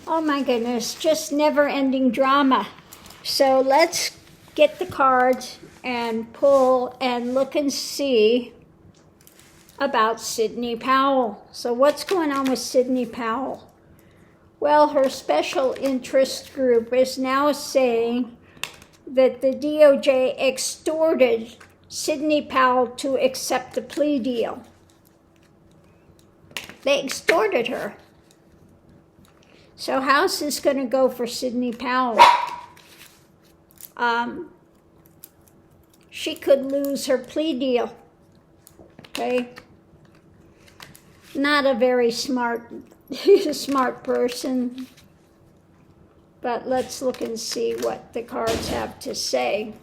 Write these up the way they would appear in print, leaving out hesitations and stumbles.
Oh my goodness, just never-ending drama. So let's get the cards and pull and look and see about Sidney Powell. So what's going on with Sidney Powell? Well, her special interest group is now saying that the DOJ extorted Sidney Powell to accept the plea deal. They extorted her. So how's this going to go for Sidney Powell? She could lose her plea deal. Okay? Not a very smart person. But let's look and see what the cards have to say.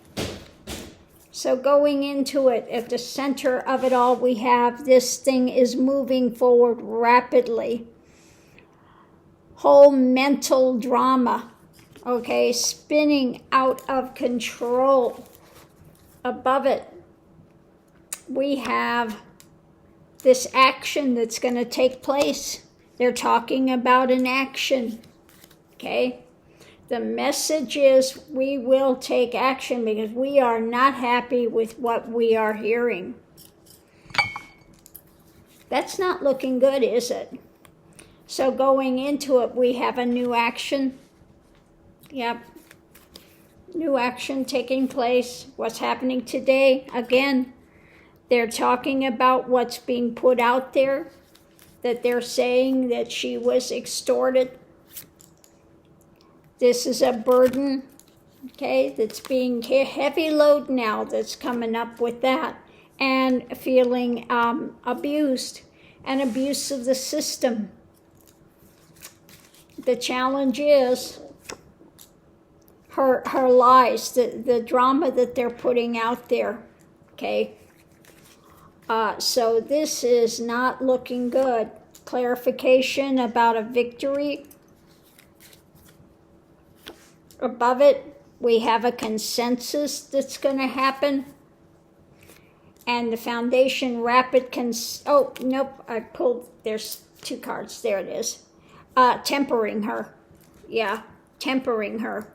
So going into it, at the center of it all, we have this thing is moving forward rapidly. Whole mental drama, okay, spinning out of control. Above it, we have this action that's going to take place. They're talking about an action, okay? The message is we will take action because we are not happy with what we are hearing. That's not looking good, is it? So going into it, we have a new action. Yep. New action taking place. What's happening today? Again, they're talking about what's being put out there, that they're saying that she was extorted. This is a burden, okay, that's being heavy load now that's coming up with that, and feeling abused, and abuse of the system. The challenge is her lies, the drama that they're putting out there, okay? So this is not looking good. Clarification about a victory. Above it, we have a consensus that's going to happen. And the foundation rapid oh, nope, I pulled, there's two cards, there it is. Tempering her. Yeah, tempering her.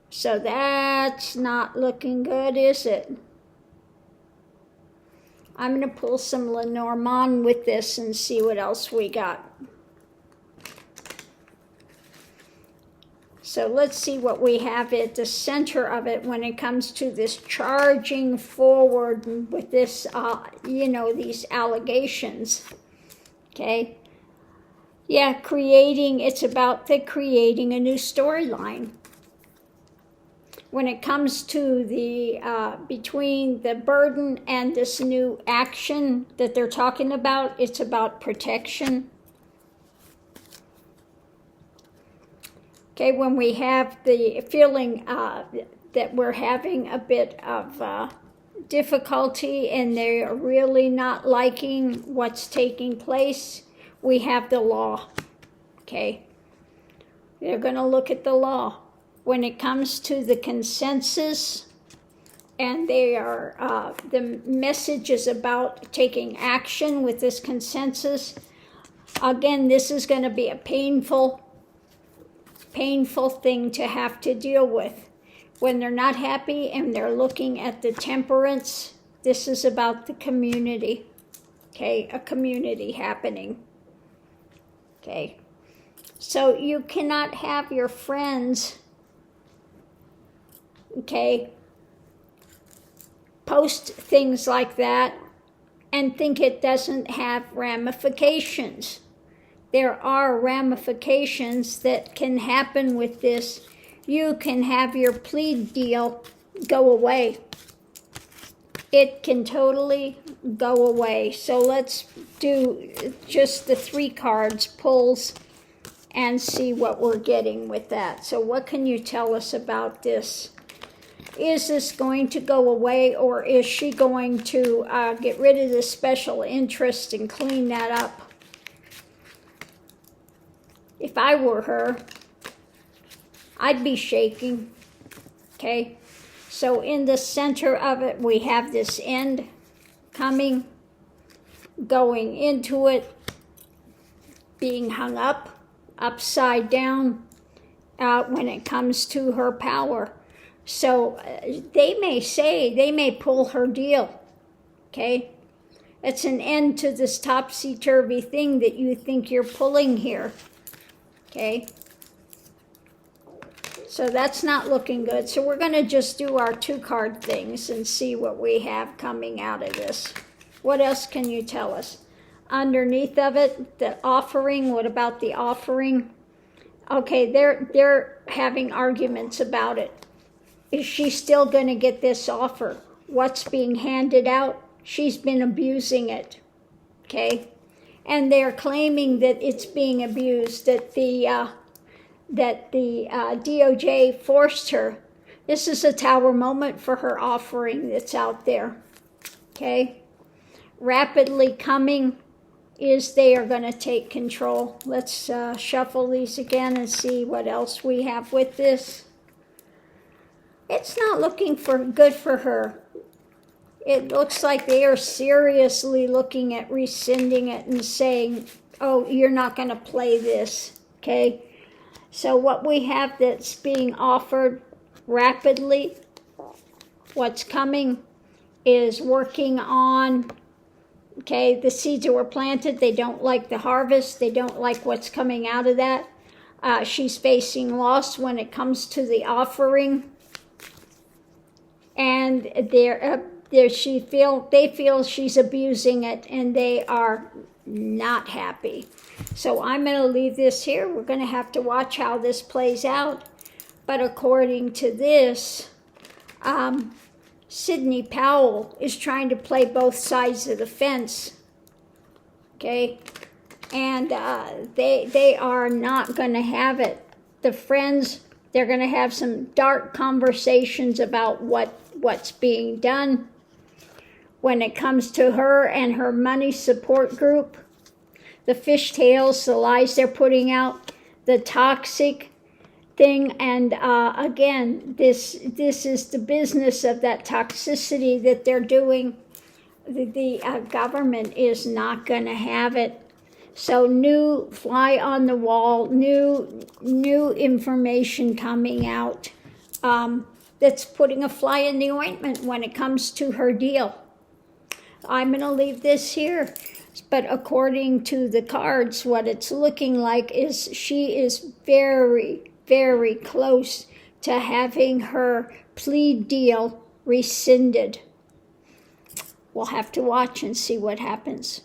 So that's not looking good, is it? I'm going to pull some Lenormand with this and see what else we got. So let's see what we have at the center of it when it comes to this charging forward with this, these allegations. Okay? Yeah, it's about creating a new storyline. When it comes to the, between the burden and this new action that they're talking about, it's about protection. Okay, when we have the feeling that we're having a bit of difficulty and they're really not liking what's taking place, we have the law, okay? They're going to look at the law. When it comes to the consensus, and they are, the message is about taking action with this consensus. Again, this is going to be a painful thing to have to deal with. When they're not happy and they're looking at the temperance, this is about the community, okay? A community happening, okay? So you cannot have your friends, okay, post things like that and think it doesn't have ramifications. There are ramifications that can happen with this. You can have your plea deal go away. It can totally go away. So let's do just the 3 cards pulls and see what we're getting with that. So what can you tell us about this? Is this going to go away, or is she going to get rid of this special interest and clean that up? If I were her, I'd be shaking, okay? So in the center of it, we have this end coming, going into it. being hung up, upside down, when it comes to her power. So they may pull her deal, okay? It's an end to this topsy-turvy thing that you think you're pulling here, okay? So that's not looking good. So we're going to just do our 2-card things and see what we have coming out of this. What else can you tell us? Underneath of it, the offering. What about the offering? Okay, they're having arguments about it. Is she still going to get this offer? What's being handed out? She's been abusing it, okay? And they're claiming that it's being abused, that the DOJ forced her. This is a Tower moment for her offering that's out there, okay? Rapidly coming is they are going to take control. Let's shuffle these again and see what else we have with this. It's not looking good for her. It looks like they are seriously looking at rescinding it and saying, oh, you're not going to play this, okay? So what we have that's being offered rapidly, what's coming is working on, okay, the seeds that were planted. They don't like the harvest. They don't like what's coming out of that. She's facing loss when it comes to the offering. And they feel she's abusing it, and they are not happy. So I'm going to leave this here. We're going to have to watch how this plays out. But according to this, Sidney Powell is trying to play both sides of the fence. Okay? And they are not going to have it. The friends, they're going to have some dark conversations about what's being done when it comes to her and her money support group. The fishtails, the lies they're putting out, the toxic thing. And again, this is the business of that toxicity that they're doing. The government is not going to have it. So new fly on the wall, new information coming out that's putting a fly in the ointment when it comes to her deal. I'm going to leave this here. But according to the cards, what it's looking like is she is very, very close to having her plea deal rescinded. We'll have to watch and see what happens.